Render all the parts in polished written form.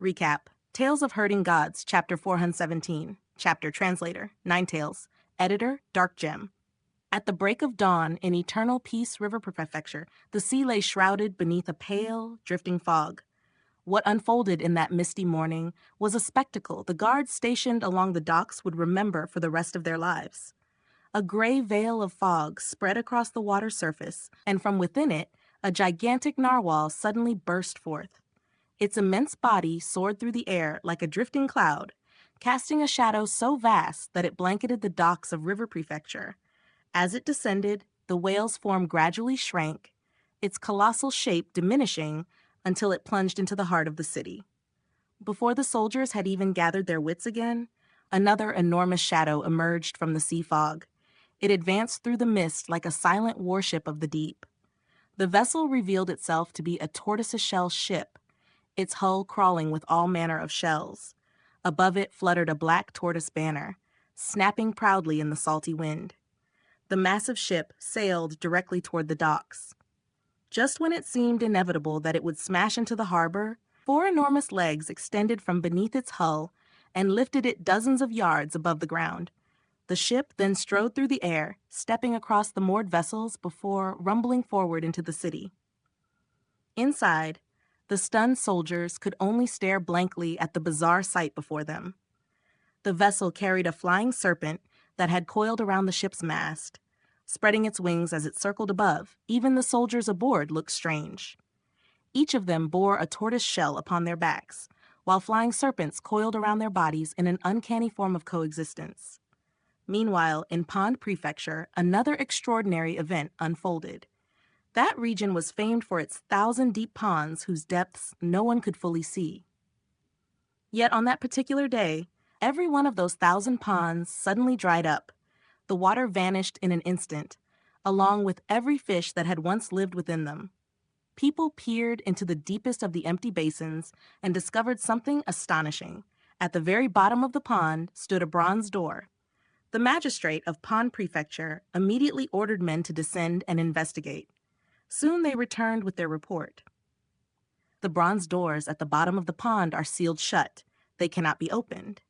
Recap. Tales of Herding Gods, Chapter 417. Chapter Translator, Ninetales. Editor, Dark Gem. At the break of dawn in Eternal Peace River Prefecture, the sea lay shrouded beneath a pale, drifting fog. What unfolded in that misty morning was a spectacle the guards stationed along the docks would remember for the rest of their lives. A gray veil of fog spread across the water surface, and from within it, a gigantic narwhal suddenly burst forth. Its immense body soared through the air like a drifting cloud, casting a shadow so vast that it blanketed the docks of River Prefecture. As it descended, the whale's form gradually shrank, its colossal shape diminishing until it plunged into the heart of the city. Before the soldiers had even gathered their wits again, another enormous shadow emerged from the sea fog. It advanced through the mist like a silent warship of the deep. The vessel revealed itself to be a tortoiseshell ship, its hull crawling with all manner of shells. Above it fluttered a black tortoise banner, snapping proudly in the salty wind. The massive ship sailed directly toward the docks. Just when it seemed inevitable that it would smash into the harbor, 4 enormous legs extended from beneath its hull and lifted it dozens of yards above the ground. The ship then strode through the air, stepping across the moored vessels before rumbling forward into the city. Inside, the stunned soldiers could only stare blankly at the bizarre sight before them. The vessel carried a flying serpent that had coiled around the ship's mast. Spreading its wings as it circled above, even the soldiers aboard looked strange. Each of them bore a tortoise shell upon their backs, while flying serpents coiled around their bodies in an uncanny form of coexistence. Meanwhile, in Pond Prefecture, another extraordinary event unfolded. That region was famed for its 1,000-deep ponds whose depths no one could fully see. Yet on that particular day, every one of those 1,000 ponds suddenly dried up. The water vanished in an instant, along with every fish that had once lived within them. People peered into the deepest of the empty basins and discovered something astonishing. At the very bottom of the pond stood a bronze door. The magistrate of Pond Prefecture immediately ordered men to descend and investigate. Soon they returned with their report. The bronze doors at the bottom of the pond are sealed shut. They cannot be opened.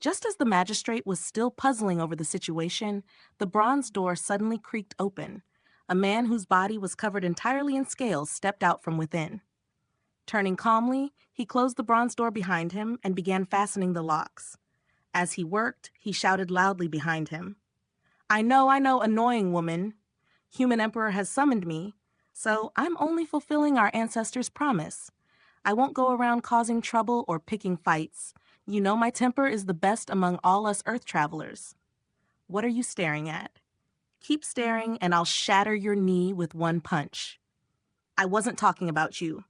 Just as the magistrate was still puzzling over the situation, the bronze door suddenly creaked open. A man whose body was covered entirely in scales stepped out from within. Turning calmly, he closed the bronze door behind him and began fastening the locks. As he worked, he shouted loudly behind him, I know, annoying woman. Human Emperor has summoned me, so I'm only fulfilling our ancestors' promise. I won't go around causing trouble or picking fights. You know my temper is the best among all us Earth travelers. What are you staring at? Keep staring and I'll shatter your knee with one punch. I wasn't talking about you.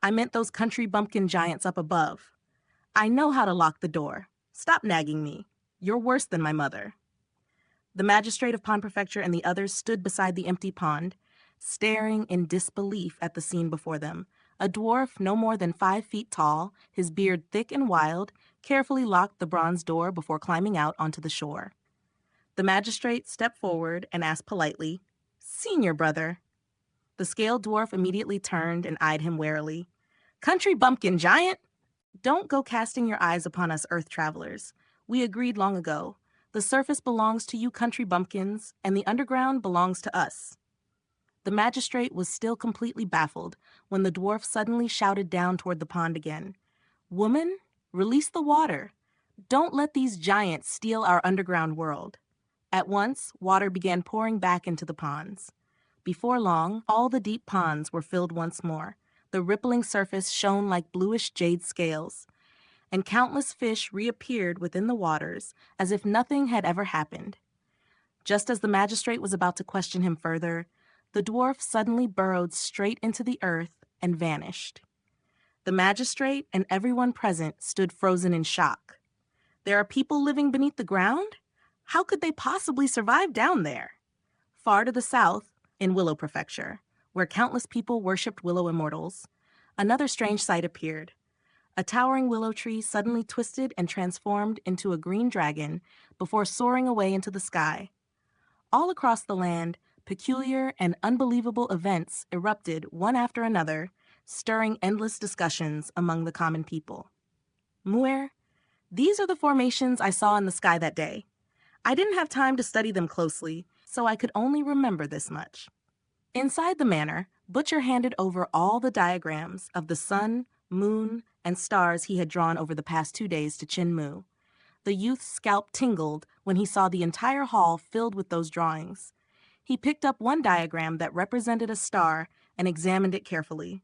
I meant those country bumpkin giants up above. I know how to lock the door. Stop nagging me. You're worse than my mother. The magistrate of Pond Prefecture and the others stood beside the empty pond, staring in disbelief at the scene before them. A dwarf no more than 5 feet tall, his beard thick and wild, carefully locked the bronze door before climbing out onto the shore. The magistrate stepped forward and asked politely, Senior brother. The scaled dwarf immediately turned and eyed him warily. Country bumpkin giant? Don't go casting your eyes upon us Earth travelers. We agreed long ago. The surface belongs to you country bumpkins, and the underground belongs to us. The magistrate was still completely baffled when the dwarf suddenly shouted down toward the pond again. Woman, release the water. Don't let these giants steal our underground world. At once, water began pouring back into the ponds. Before long, all the deep ponds were filled once more. The rippling surface shone like bluish jade scales, and countless fish reappeared within the waters as if nothing had ever happened. Just as the magistrate was about to question him further, the dwarf suddenly burrowed straight into the earth and vanished. The magistrate and everyone present stood frozen in shock. There are people living beneath the ground? How could they possibly survive down there? Far to the south, in Willow Prefecture, where countless people worshipped willow immortals, another strange sight appeared. A towering willow tree suddenly twisted and transformed into a green dragon before soaring away into the sky. All across the land, peculiar and unbelievable events erupted one after another, stirring endless discussions among the common people. Muir, these are the formations I saw in the sky that day. I didn't have time to study them closely, so I could only remember this much. Inside the manor, Butcher handed over all the diagrams of the sun, moon, and stars he had drawn over the past 2 days to Chin Mu. The youth's scalp tingled when he saw the entire hall filled with those drawings. He picked up one diagram that represented a star and examined it carefully.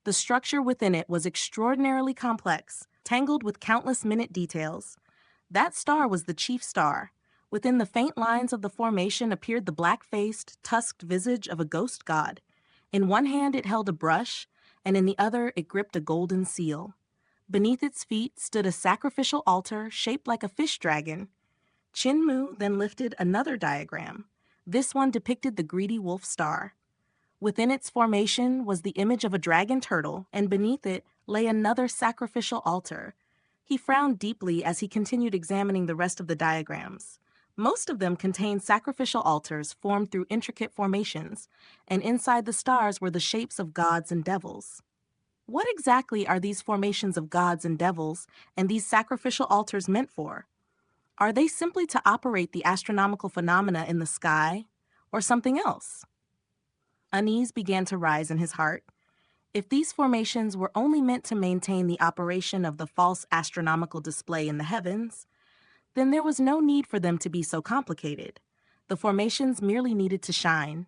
The structure within it was extraordinarily complex, tangled with countless minute details. That star was the chief star. Within the faint lines of the formation appeared the black-faced, tusked visage of a ghost god. In one hand it held a brush, and in the other it gripped a golden seal. Beneath its feet stood a sacrificial altar shaped like a fish dragon. Chin Mu then lifted another diagram. This one depicted the greedy wolf star. Within its formation was the image of a dragon turtle, and beneath it lay another sacrificial altar. He frowned deeply as he continued examining the rest of the diagrams. Most of them contained sacrificial altars formed through intricate formations, and inside the stars were the shapes of gods and devils. What exactly are these formations of gods and devils and these sacrificial altars meant for? Are they simply to operate the astronomical phenomena in the sky, or something else? Unease began to rise in his heart. If these formations were only meant to maintain the operation of the false astronomical display in the heavens, then there was no need for them to be so complicated. The formations merely needed to shine.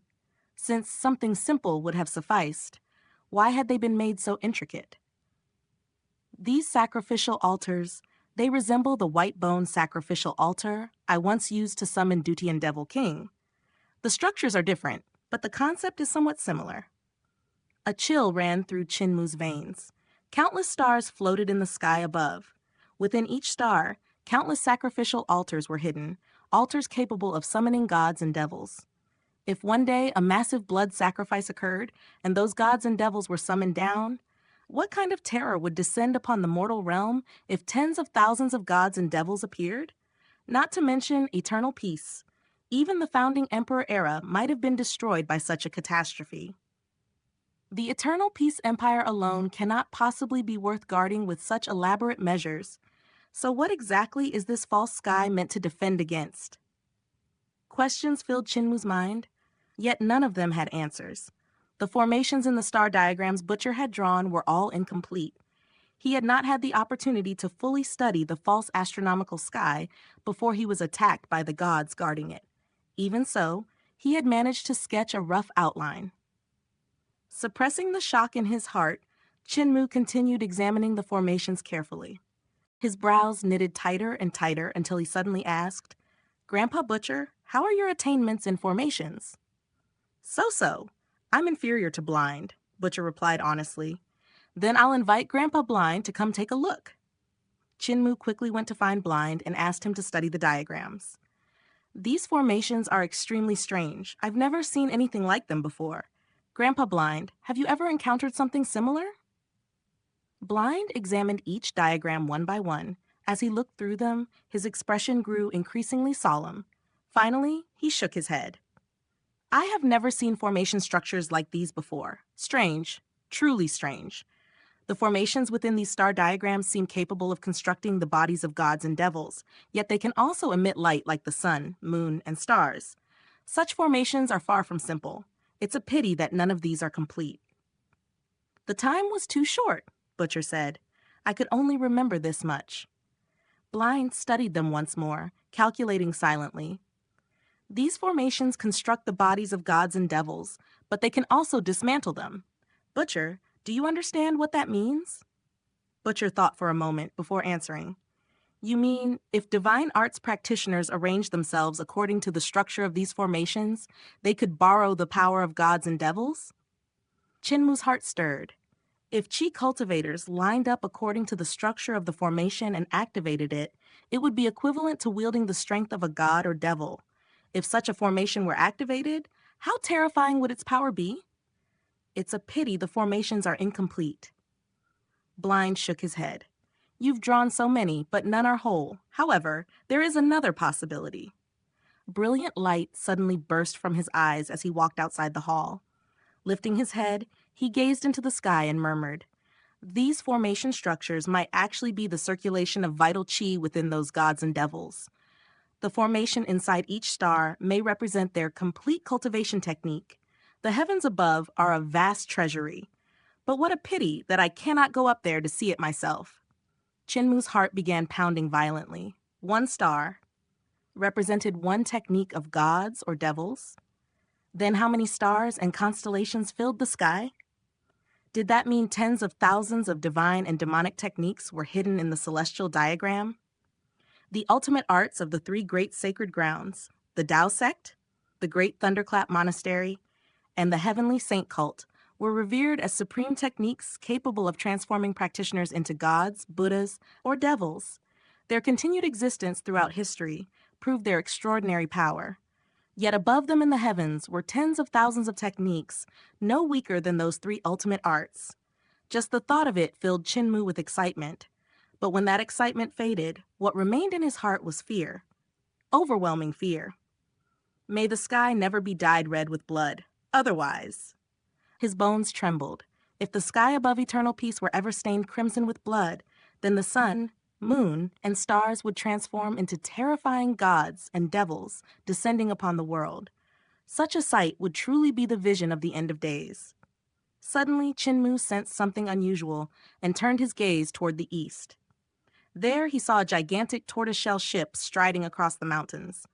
Since something simple would have sufficed, why had they been made so intricate? These sacrificial altars, they resemble the white bone sacrificial altar I once used to summon Dutian Devil King. The structures are different, but the concept is somewhat similar. A chill ran through Chin Mu's veins. Countless stars floated in the sky above. Within each star, countless sacrificial altars were hidden, altars capable of summoning gods and devils. If one day a massive blood sacrifice occurred and those gods and devils were summoned down, what kind of terror would descend upon the mortal realm if tens of thousands of gods and devils appeared? Not to mention eternal peace. Even the founding emperor era might have been destroyed by such a catastrophe. The Eternal Peace Empire alone cannot possibly be worth guarding with such elaborate measures. So what exactly is this false sky meant to defend against? Questions filled Chin Mu's mind, yet none of them had answers. The formations in the star diagrams Butcher had drawn were all incomplete. He had not had the opportunity to fully study the false astronomical sky before he was attacked by the gods guarding it. Even so, he had managed to sketch a rough outline. Suppressing the shock in his heart, Chin Mu continued examining the formations carefully. His brows knitted tighter and tighter until he suddenly asked, "Grandpa Butcher, how are your attainments in formations?" So. I'm inferior to Blind," Butcher replied honestly. "Then I'll invite Grandpa Blind to come take a look." Chin Mu quickly went to find Blind and asked him to study the diagrams. "These formations are extremely strange. I've never seen anything like them before. Grandpa Blind, have you ever encountered something similar?" Blind examined each diagram one by one. As he looked through them, his expression grew increasingly solemn. Finally, he shook his head. "I have never seen formation structures like these before. Strange, truly strange. The formations within these star diagrams seem capable of constructing the bodies of gods and devils, yet they can also emit light like the sun, moon, and stars. Such formations are far from simple. It's a pity that none of these are complete." "The time was too short," Butcher said. "I could only remember this much." Blind studied them once more, calculating silently. "These formations construct the bodies of gods and devils, but they can also dismantle them. Butcher, do you understand what that means?" Butcher thought for a moment before answering. "You mean, if divine arts practitioners arrange themselves according to the structure of these formations, they could borrow the power of gods and devils?" Chin Mu's heart stirred. If chi cultivators lined up according to the structure of the formation and activated it, it would be equivalent to wielding the strength of a god or devil. If such a formation were activated, how terrifying would its power be? It's a pity the formations are incomplete. Blind shook his head. "You've drawn so many, but none are whole. However, there is another possibility." Brilliant light suddenly burst from his eyes as he walked outside the hall. Lifting his head, He gazed into the sky and murmured, "These formation structures might actually be the circulation of vital chi within those gods and devils. The formation inside each star may represent their complete cultivation technique. The heavens above are a vast treasury. But what a pity that I cannot go up there to see it myself." Chinmu's heart began pounding violently. One star represented one technique of gods or devils. Then how many stars and constellations filled the sky? Did that mean tens of thousands of divine and demonic techniques were hidden in the celestial diagram? The ultimate arts of the three great sacred grounds, the Tao sect, the Great Thunderclap Monastery, and the Heavenly Saint cult, were revered as supreme techniques capable of transforming practitioners into gods, Buddhas, or devils. Their continued existence throughout history proved their extraordinary power. Yet above them in the heavens were tens of thousands of techniques, no weaker than those three ultimate arts. Just the thought of it filled Chinmu with excitement. But when that excitement faded, what remained in his heart was fear. Overwhelming fear. May the sky never be dyed red with blood. Otherwise. His bones trembled. If the sky above eternal peace were ever stained crimson with blood, then the sun, moon, and stars would transform into terrifying gods and devils descending upon the world. Such a sight would truly be the vision of the end of days. Suddenly, Chinmu sensed something unusual and turned his gaze toward the east. There he saw a gigantic tortoiseshell ship striding across the mountains.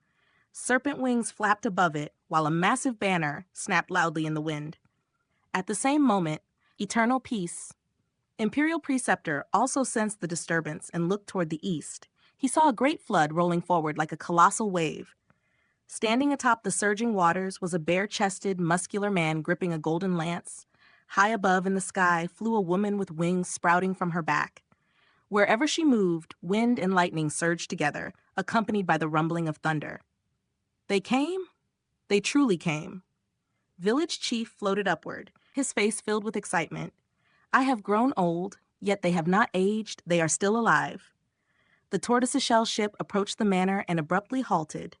Serpent wings flapped above it, while a massive banner snapped loudly in the wind. At the same moment, Eternal Peace, Imperial Preceptor, also sensed the disturbance and looked toward the east. He saw a great flood rolling forward like a colossal wave. Standing atop the surging waters was a bare-chested, muscular man gripping a golden lance. High above in the sky flew a woman with wings sprouting from her back. Wherever she moved, wind and lightning surged together, accompanied by the rumbling of thunder. They came? They truly came. Village Chief floated upward, his face filled with excitement. "I have grown old, yet they have not aged, they are still alive." The tortoiseshell ship approached the manor and abruptly halted.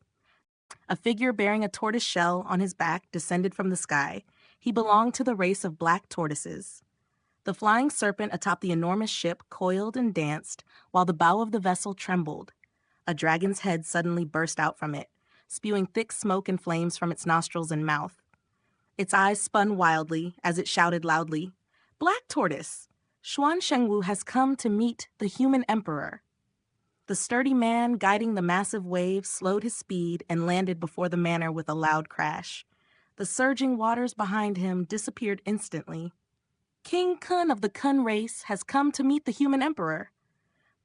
A figure bearing a tortoise shell on his back descended from the sky. He belonged to the race of black tortoises. The flying serpent atop the enormous ship coiled and danced, while the bow of the vessel trembled. A dragon's head suddenly burst out from it, spewing thick smoke and flames from its nostrils and mouth. Its eyes spun wildly as it shouted loudly, "Black Tortoise! Xuan Shengwu has come to meet the human emperor." The sturdy man guiding the massive wave slowed his speed and landed before the manor with a loud crash. The surging waters behind him disappeared instantly. "King Kun of the Kun race has come to meet the human emperor."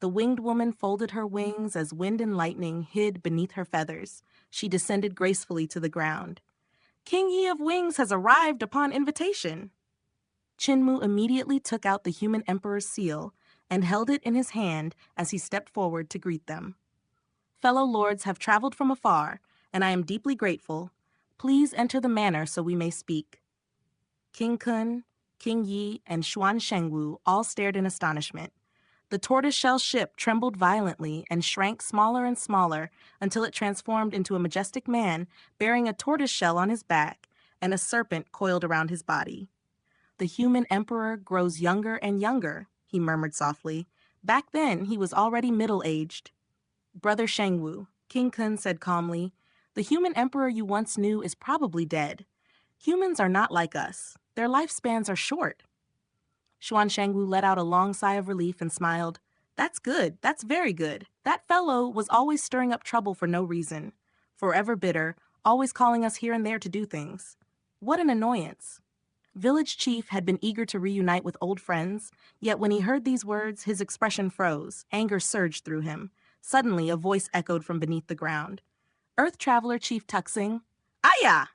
The winged woman folded her wings as wind and lightning hid beneath her feathers. She descended gracefully to the ground. "King Yi of Wings has arrived upon invitation." Chinmu immediately took out the human emperor's seal and held it in his hand as he stepped forward to greet them. "Fellow lords have traveled from afar, and I am deeply grateful. Please enter the manor so we may speak." King Kun, King Yi, and Xuan Shengwu all stared in astonishment. The tortoiseshell ship trembled violently and shrank smaller and smaller until it transformed into a majestic man bearing a tortoiseshell on his back and a serpent coiled around his body. "The human emperor grows younger and younger," he murmured softly. "Back then, he was already middle-aged." "Brother Shengwu," King Kun said calmly, "the human emperor you once knew is probably dead. Humans are not like us. Their lifespans are short." Xuan Shengwu let out a long sigh of relief and smiled. "That's good. That's very good. That fellow was always stirring up trouble for no reason. Forever bitter, always calling us here and there to do things. What an annoyance." Village Chief had been eager to reunite with old friends, yet when he heard these words, his expression froze. Anger surged through him. Suddenly, a voice echoed from beneath the ground. "Earth Traveler Chief Tuxing." "Aya!"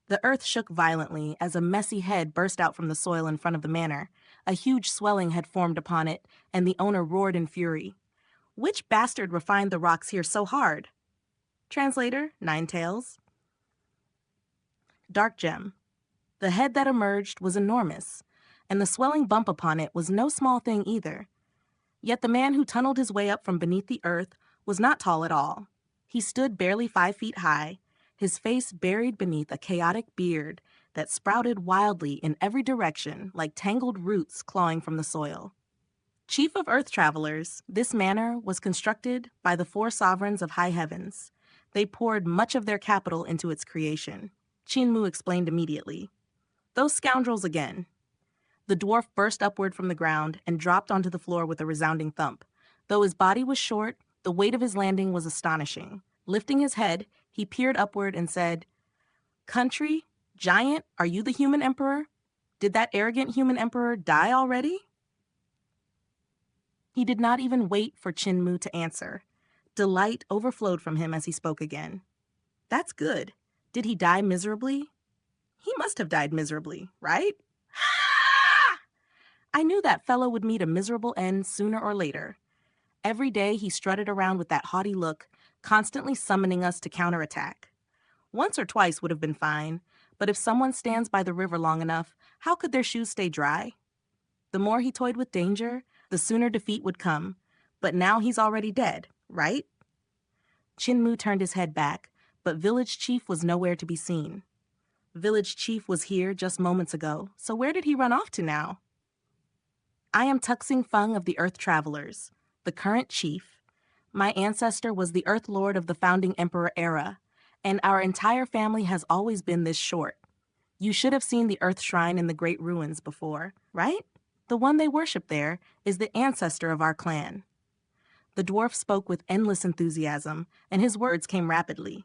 The earth shook violently as a messy head burst out from the soil in front of the manor. A huge swelling had formed upon it, and the owner roared in fury. "Which bastard refined the rocks here so hard?" Translator, Ninetales. Dark Gem. The head that emerged was enormous, and the swelling bump upon it was no small thing either. Yet the man who tunneled his way up from beneath the earth was not tall at all. He stood barely 5 feet high, his face buried beneath a chaotic beard that sprouted wildly in every direction like tangled roots clawing from the soil. Chief of Earth Travelers, this manor was constructed by the four sovereigns of high heavens. They poured much of their capital into its creation. Chinmu explained immediately. Those scoundrels again. The dwarf burst upward from the ground and dropped onto the floor with a resounding thump. Though his body was short, the weight of his landing was astonishing. Lifting his head, he peered upward and said, "Country, giant, are you the human emperor? Did that arrogant human emperor die already?" He did not even wait for Chinmu to answer. Delight overflowed from him as he spoke again. "That's good. Did he die miserably?" "He must have died miserably, right?" I knew that fellow would meet a miserable end sooner or later. Every day he strutted around with that haughty look, constantly summoning us to counterattack. Once or twice would have been fine, but if someone stands by the river long enough, how could their shoes stay dry? The more he toyed with danger, the sooner defeat would come. But now he's already dead, right? Chinmu turned his head back, but Village Chief was nowhere to be seen. Village Chief was here just moments ago, so where did he run off to now? I am Tuxing Feng of the Earth Travelers, the current chief. My ancestor was the Earth Lord of the founding Emperor era, and our entire family has always been this short. You should have seen the Earth Shrine in the Great Ruins before, right? The one they worship there is the ancestor of our clan. The dwarf spoke with endless enthusiasm, and his words came rapidly.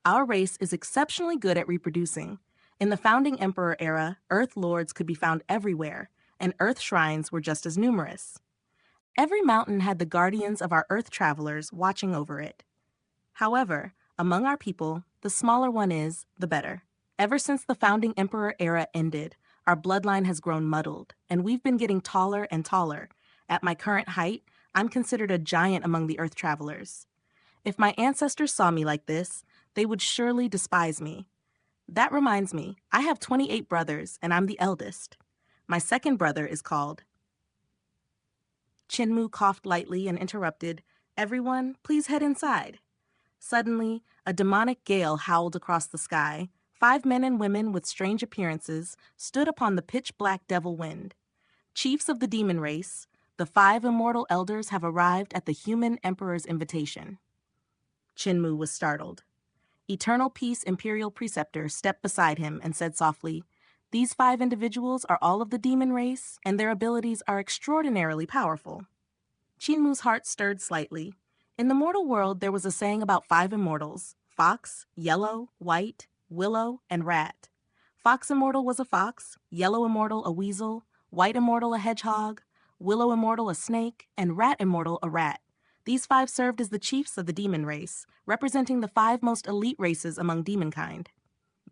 Our race is exceptionally good at reproducing. In the founding Emperor era, Earth Lords could be found everywhere, and Earth Shrines were just as numerous. Every mountain had the guardians of our Earth Travelers watching over it. However, among our people, the smaller one is, the better. Ever since the founding Emperor era ended, our bloodline has grown muddled, and we've been getting taller and taller. At my current height, I'm considered a giant among the Earth Travelers. If my ancestors saw me like this, they would surely despise me. That reminds me, I have 28 brothers, and I'm the eldest. My second brother is called... Chinmu coughed lightly and interrupted, "Everyone, please head inside." Suddenly, a demonic gale howled across the sky. 5 men and women with strange appearances stood upon the pitch-black devil wind. Chiefs of the demon race, the 5 immortal elders have arrived at the human emperor's invitation. Chinmu was startled. Eternal Peace Imperial Preceptor stepped beside him and said softly, "These 5 individuals are all of the demon race, and their abilities are extraordinarily powerful." Chinmu's heart stirred slightly. In the mortal world, there was a saying about 5 immortals: Fox, Yellow, White, Willow, and Rat. Fox Immortal was a fox, Yellow Immortal a weasel, White Immortal a hedgehog, Willow Immortal a snake, and Rat Immortal a rat. These 5 served as the chiefs of the demon race, representing the 5 most elite races among demonkind.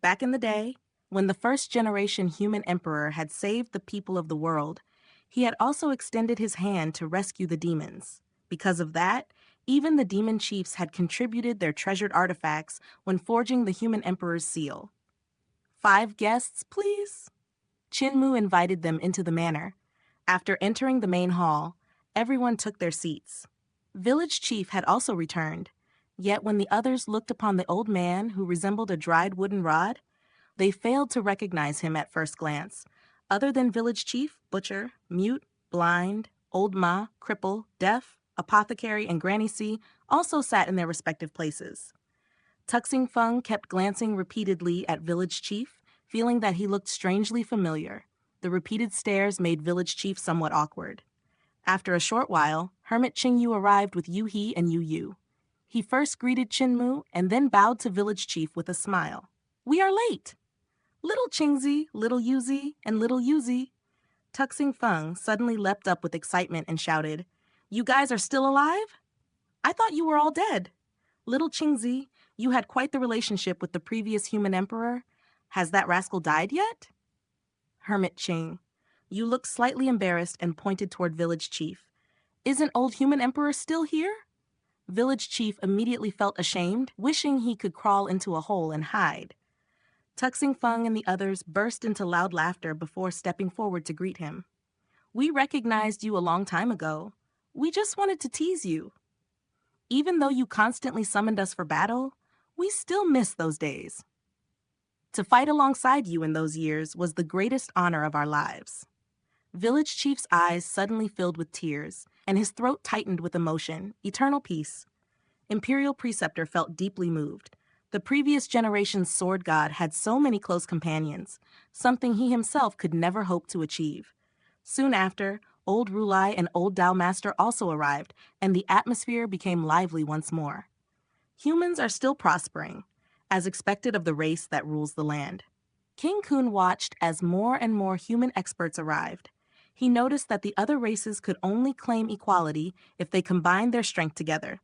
Back in the day, when the first-generation human emperor had saved the people of the world, he had also extended his hand to rescue the demons. Because of that, even the demon chiefs had contributed their treasured artifacts when forging the human emperor's seal. 5 guests, please? Chinmu invited them into the manor. After entering the main hall, everyone took their seats. Village Chief had also returned, yet when the others looked upon the old man who resembled a dried wooden rod, they failed to recognize him at first glance. Other than Village Chief, Butcher, Mute, Blind, Old Ma, Cripple, Deaf, Apothecary, and Granny C also sat in their respective places. Tuxing Feng kept glancing repeatedly at Village Chief, feeling that he looked strangely familiar. The repeated stares made Village Chief somewhat awkward. After a short while, Hermit Qingyu arrived with Yu He and Yu Yu. He first greeted Chinmu and then bowed to Village Chief with a smile. "We are late! Little Qingzi, little Yuzi, and little Yuzi." Tuxing Feng suddenly leapt up with excitement and shouted, "You guys are still alive? I thought you were all dead. Little Qingzi, you had quite the relationship with the previous human emperor. Has that rascal died yet?" Hermit Qing, you looked slightly embarrassed and pointed toward Village Chief. "Isn't old human emperor still here?" Village Chief immediately felt ashamed, wishing he could crawl into a hole and hide. Tuxing Feng and the others burst into loud laughter before stepping forward to greet him. "We recognized you a long time ago. We just wanted to tease you. Even though you constantly summoned us for battle, we still miss those days." To fight alongside you in those years was the greatest honor of our lives." Village Chief's eyes suddenly filled with tears, and his throat tightened with emotion. Eternal peace. Imperial Preceptor felt deeply moved. The previous generation's sword god had so many close companions, something he himself could never hope to achieve. Soon after, Old Rulai and Old Dao Master also arrived, and the atmosphere became lively once more. Humans are still prospering, as expected of the race that rules the land. King Kun watched as more and more human experts arrived. He noticed that the other races could only claim equality if they combined their strength together.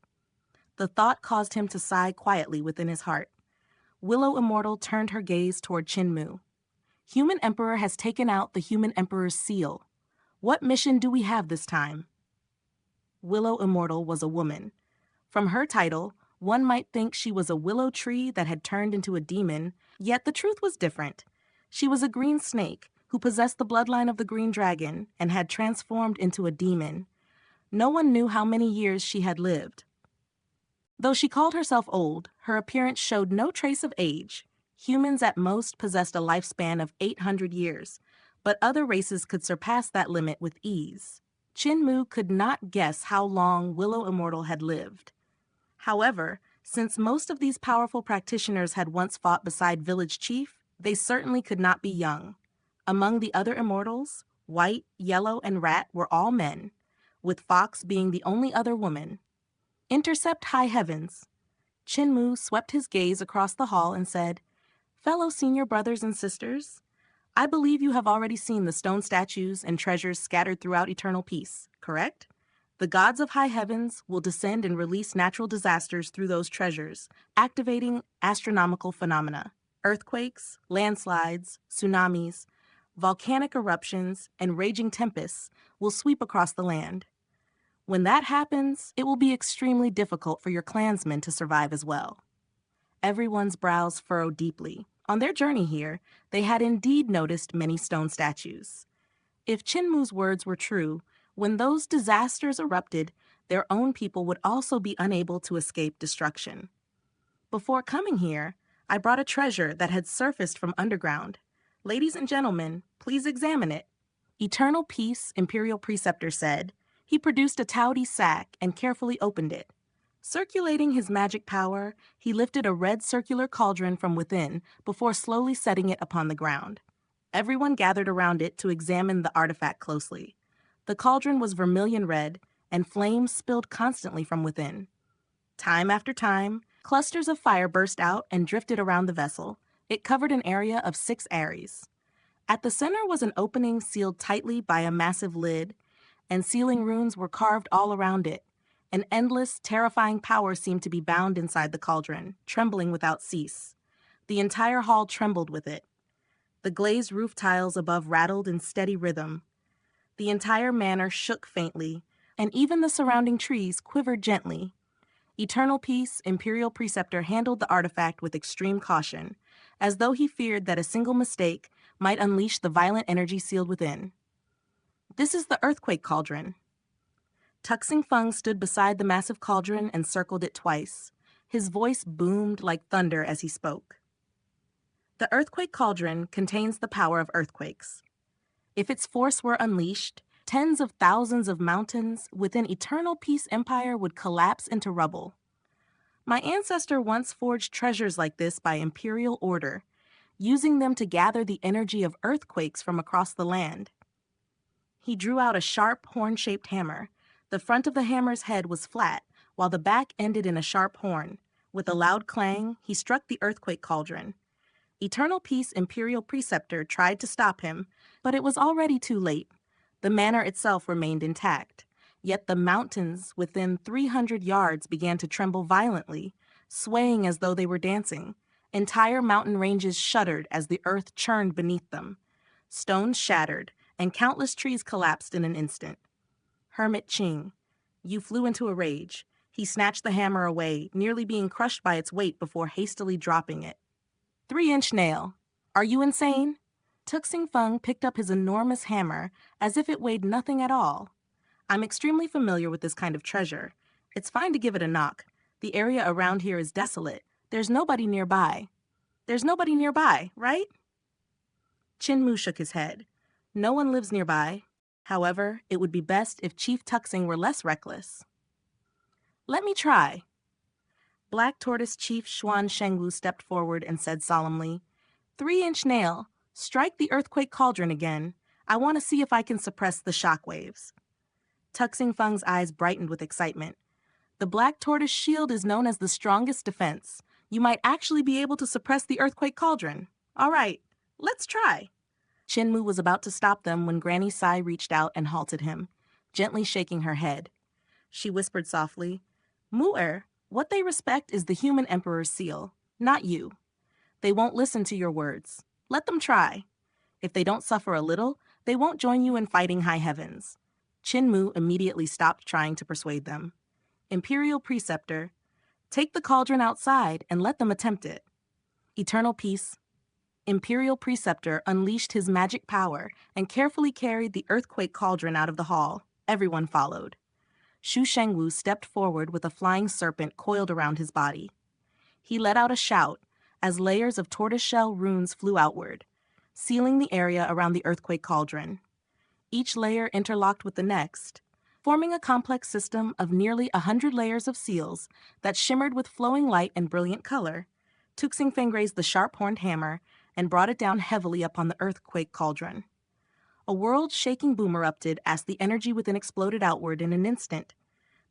The thought caused him to sigh quietly within his heart. Willow Immortal turned her gaze toward Chinmu. Human Emperor has taken out the Human Emperor's seal. What mission do we have this time? Willow Immortal was a woman. From her title, one might think she was a willow tree that had turned into a demon, yet the truth was different. She was a green snake who possessed the bloodline of the green dragon and had transformed into a demon. No one knew how many years she had lived. Though she called herself old, her appearance showed no trace of age. Humans at most possessed a lifespan of 800 years, but other races could surpass that limit with ease. Chinmu could not guess how long Willow Immortal had lived. However, since most of these powerful practitioners had once fought beside Village Chief, they certainly could not be young. Among the other immortals, White, Yellow, and Rat were all men, with Fox being the only other woman. Intercept high heavens. Chinmu swept his gaze across the hall and said, "Fellow senior brothers and sisters, I believe you have already seen the stone statues and treasures scattered throughout eternal peace, correct? The gods of high heavens will descend and release natural disasters through those treasures, activating astronomical phenomena. Earthquakes, landslides, tsunamis, volcanic eruptions, and raging tempests will sweep across the land. When that happens, it will be extremely difficult for your clansmen to survive as well." Everyone's brows furrowed deeply. On their journey here, they had indeed noticed many stone statues. If Chinmu's words were true, when those disasters erupted, their own people would also be unable to escape destruction. Before coming here, I brought a treasure that had surfaced from underground. Ladies and gentlemen, please examine it. Eternal Peace, Imperial Preceptor said. He produced a towdy sack and carefully opened it. Circulating his magic power, he lifted a red circular cauldron from within before slowly setting it upon the ground. Everyone gathered around it to examine the artifact closely. The cauldron was vermilion red, and flames spilled constantly from within. Time after time, clusters of fire burst out and drifted around the vessel. It covered an area of 6 aries. At the center was an opening sealed tightly by a massive lid, and sealing runes were carved all around it. An endless, terrifying power seemed to be bound inside the cauldron, trembling without cease. The entire hall trembled with it. The glazed roof tiles above rattled in steady rhythm. The entire manor shook faintly, and even the surrounding trees quivered gently. Eternal Peace, Imperial Preceptor handled the artifact with extreme caution, as though he feared that a single mistake might unleash the violent energy sealed within. "This is the earthquake cauldron." Tuxing Feng stood beside the massive cauldron and circled it twice. His voice boomed like thunder as he spoke. "The earthquake cauldron contains the power of earthquakes. If its force were unleashed, tens of thousands of mountains within Eternal Peace Empire would collapse into rubble. My ancestor once forged treasures like this by imperial order, using them to gather the energy of earthquakes from across the land." He drew out a sharp, horn-shaped hammer. The front of the hammer's head was flat, while the back ended in a sharp horn. With a loud clang, he struck the earthquake cauldron. Eternal Peace Imperial Preceptor tried to stop him, but it was already too late. The manor itself remained intact, yet the mountains within 300 yards began to tremble violently, swaying as though they were dancing. Entire mountain ranges shuddered as the earth churned beneath them. Stones shattered, and countless trees collapsed in an instant. Hermit Ching, you flew into a rage. He snatched the hammer away, nearly being crushed by its weight before hastily dropping it. 3-inch nail. Are you insane? Tuxing Feng picked up his enormous hammer as if it weighed nothing at all. I'm extremely familiar with this kind of treasure. It's fine to give it a knock. The area around here is desolate. There's nobody nearby. There's nobody nearby, right? Chinmu shook his head. No one lives nearby. However, it would be best if Chief Tuxing were less reckless. Let me try. Black Tortoise Chief Xuan Shengwu stepped forward and said solemnly, 3-inch nail, strike the earthquake cauldron again. I want to see if I can suppress the shock waves. Tuxing Feng's eyes brightened with excitement. The Black Tortoise shield is known as the strongest defense. You might actually be able to suppress the earthquake cauldron. All right, let's try. Chinmu was about to stop them when Granny Sai reached out and halted him, gently shaking her head. She whispered softly, Mu'er, what they respect is the human emperor's seal, not you. They won't listen to your words. Let them try. If they don't suffer a little, they won't join you in fighting high heavens. Chinmu immediately stopped trying to persuade them. Imperial Preceptor, take the cauldron outside and let them attempt it. Eternal Peace. Imperial Preceptor unleashed his magic power and carefully carried the earthquake cauldron out of the hall. Everyone followed. Xu Shengwu stepped forward with a flying serpent coiled around his body. He let out a shout as layers of tortoiseshell runes flew outward, sealing the area around the earthquake cauldron. Each layer interlocked with the next, forming a complex system of nearly 100 layers of seals that shimmered with flowing light and brilliant color. Tuxing Feng raised the sharp-horned hammer and brought it down heavily upon the earthquake cauldron. A world-shaking boom erupted as the energy within exploded outward in an instant.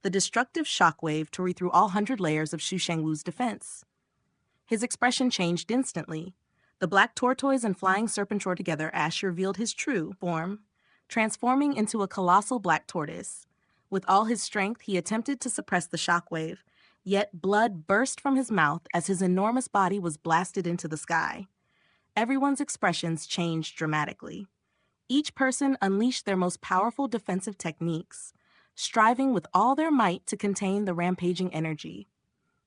The destructive shockwave tore through all 100 layers of Xu Shengwu's defense. His expression changed instantly. The black tortoise and flying serpent roared together as he revealed his true form, transforming into a colossal black tortoise. With all his strength, he attempted to suppress the shockwave, yet blood burst from his mouth as his enormous body was blasted into the sky. Everyone's expressions changed dramatically. Each person unleashed their most powerful defensive techniques, striving with all their might to contain the rampaging energy.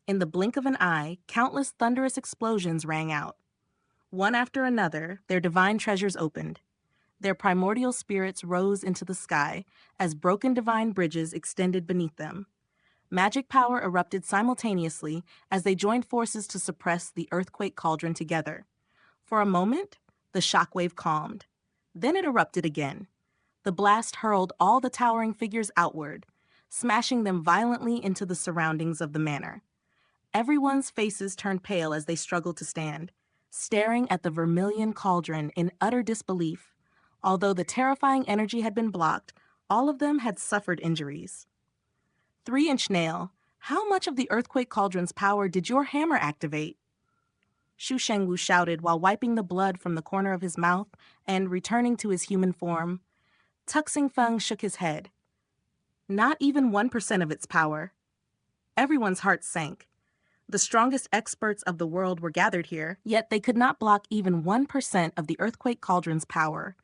In the blink of an eye, countless thunderous explosions rang out. One after another, their divine treasures opened. Their primordial spirits rose into the sky as broken divine bridges extended beneath them. Magic power erupted simultaneously as they joined forces to suppress the earthquake cauldron together. For a moment, the shockwave calmed. Then it erupted again. The blast hurled all the towering figures outward, smashing them violently into the surroundings of the manor. Everyone's faces turned pale as they struggled to stand, staring at the vermilion cauldron in utter disbelief. Although the terrifying energy had been blocked, all of them had suffered injuries. 3-inch nail, how much of the earthquake cauldron's power did your hammer activate? Xu Shengwu shouted while wiping the blood from the corner of his mouth and returning to his human form. Tuxing Feng shook his head. Not even 1% of its power. Everyone's hearts sank. The strongest experts of the world were gathered here, yet they could not block even 1% of the earthquake cauldron's power.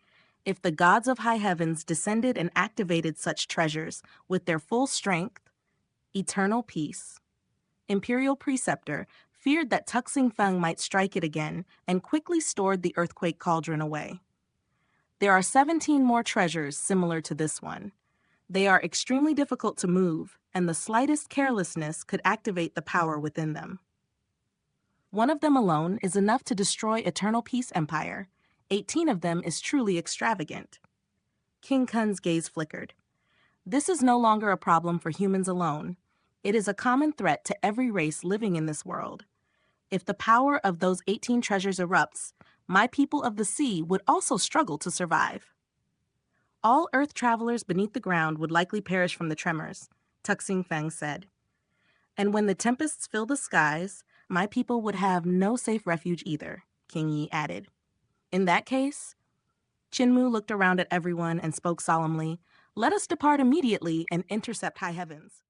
If the gods of high heavens descended and activated such treasures with their full strength, eternal peace. Imperial Preceptor feared that Tuxing Feng might strike it again and quickly stored the earthquake cauldron away. There are 17 more treasures similar to this one. They are extremely difficult to move, and the slightest carelessness could activate the power within them. One of them alone is enough to destroy Eternal Peace Empire. 18 of them is truly extravagant. King Kun's gaze flickered. This is no longer a problem for humans alone. It is a common threat to every race living in this world. If the power of those 18 treasures erupts, my people of the sea would also struggle to survive. All Earth travelers beneath the ground would likely perish from the tremors, Tuxing Feng said. And when the tempests fill the skies, my people would have no safe refuge either, King Yi added. In that case, Chinmu looked around at everyone and spoke solemnly, let us depart immediately and intercept high heavens.